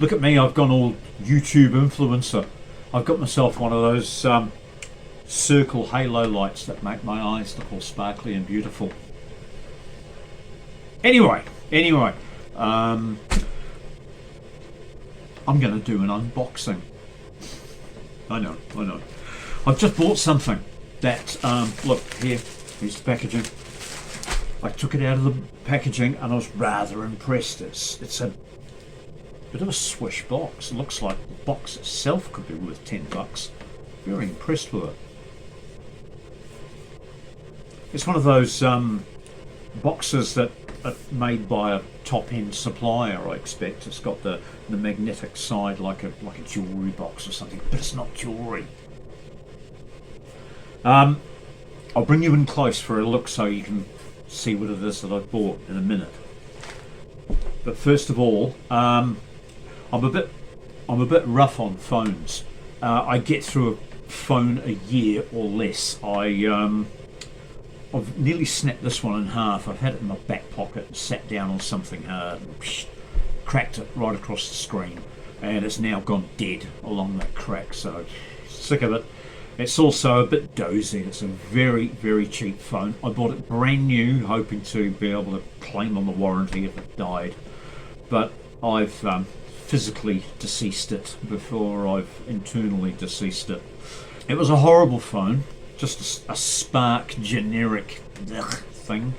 Look at me, I've gone all YouTube influencer. I've got myself one of those circle halo lights that make my eyes look all sparkly and beautiful. Anyway, I'm going to do an unboxing. I know. I've just bought something that, look, here's the packaging. I took it out of the packaging and I was rather impressed. It's a bit of a swish box. It looks like the box itself could be worth $10. Very impressed with it. It's one of those boxes that are made by a top-end supplier, I expect. It's got the magnetic side like a jewellery box or something, but it's not jewellery. I'll bring you in close for a look so you can see what it is that I've bought in a minute. But first of all, I'm a bit rough on phones. I get through a phone a year or less. I've nearly snapped this one in half. I've had it in my back pocket and sat down on something hard and cracked it right across the screen, and it's now gone dead along that crack, so sick of it. It's also a bit dozy. It's a very, very cheap phone. I bought it brand new, hoping to be able to claim on the warranty if it died, but I've physically deceased it before I've internally deceased it. It was a horrible phone, just a Spark generic thing,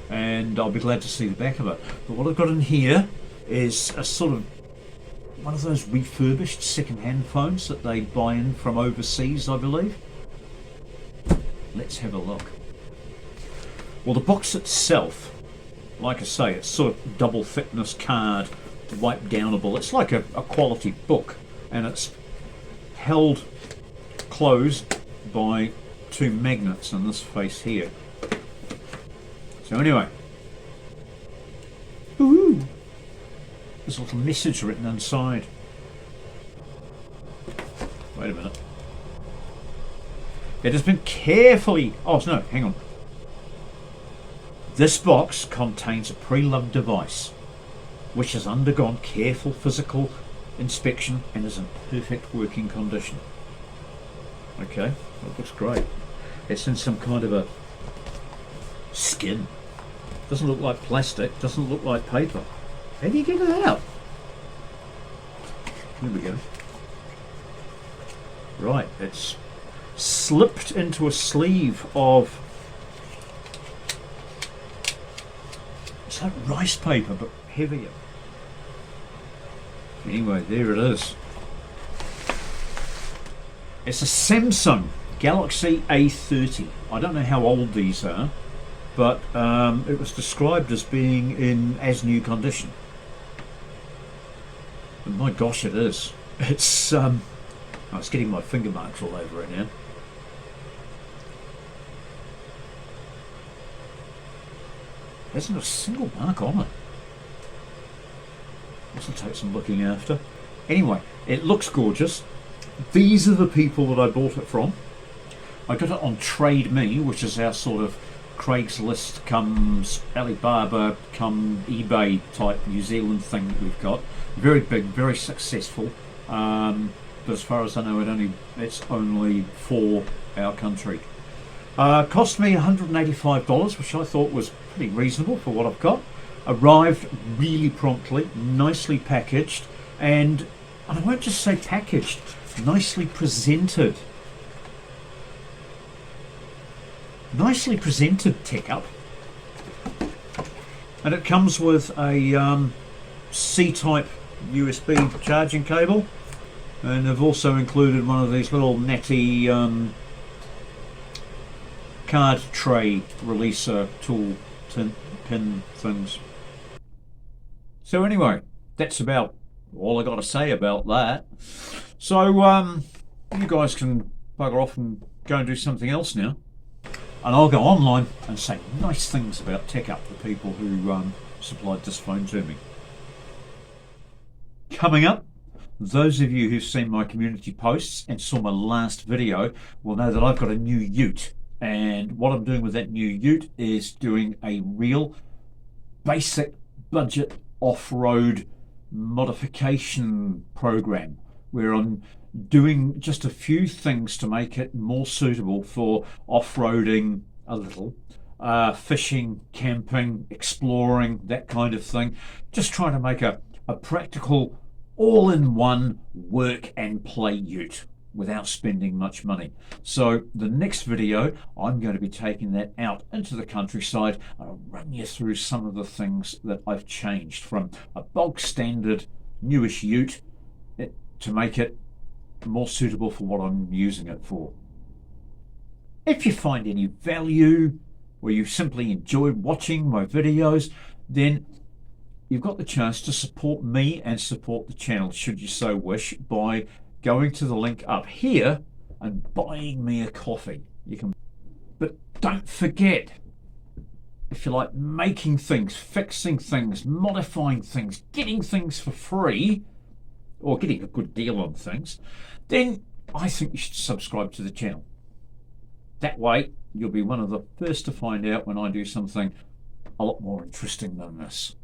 and I'll be glad to see the back of it. But what I've got in here is a sort of one of those refurbished second-hand phones that they buy in from overseas, I believe. Let's have a look. Well, the box itself, like I say, it's sort of double thickness card, wipe downable. It's like a quality book, and it's held closed by two magnets in this face here. So anyway, ooh, there's a little message written inside. Wait a minute. It has been carefully... Oh no, hang on. This box contains a pre-loved device which has undergone careful physical inspection and is in perfect working condition. Okay, that looks great. It's in some kind of a skin. Doesn't look like plastic, doesn't look like paper. How do you get it out? Here we go. Right, it's slipped into a sleeve of... It's like rice paper, but heavier. Anyway, there it is. It's a Samsung Galaxy A30. I don't know how old these are, but it was described as being in as new condition. And my gosh, it is. It's I was getting my finger marks all over it now. There isn't a single mark on it. This will take some looking after. Anyway, it looks gorgeous. These are the people that I bought it from. I got it on Trade Me, which is our sort of Craigslist comes Alibaba come eBay type New Zealand thing that we've got. Very big, very successful. But as far as I know, it's only for our country. Cost me $185, which I thought was pretty reasonable for what I've got. Arrived really promptly, nicely packaged, and I won't just say packaged, nicely presented. Nicely presented Tech Up. And it comes with a C-type USB charging cable, and they've also included one of these little natty card tray releaser tool pin things. So anyway, that's about all I got to say about that. So you guys can bugger off and go and do something else now, and I'll go online and say nice things about Tech Up, the people who supplied this phone to me. Coming up, those of you who've seen my community posts and saw my last video will know that I've got a new ute, and what I'm doing with that new ute is doing a real basic budget off-road modification program where I'm doing just a few things to make it more suitable for off-roading a little, fishing, camping, exploring, that kind of thing. Just trying to make a practical, all-in-one work and play ute without spending much money. So the next video, I'm going to be taking that out into the countryside. I'll run you through some of the things that I've changed from a bog standard newish ute to make it more suitable for what I'm using it for. If you find any value or you simply enjoyed watching my videos, then you've got the chance to support me and support the channel, should you so wish, by going to the link up here and buying me a coffee. You can, but don't forget, if you like making things, fixing things, modifying things, getting things for free, or getting a good deal on things, then I think you should subscribe to the channel. That way you'll be one of the first to find out when I do something a lot more interesting than this.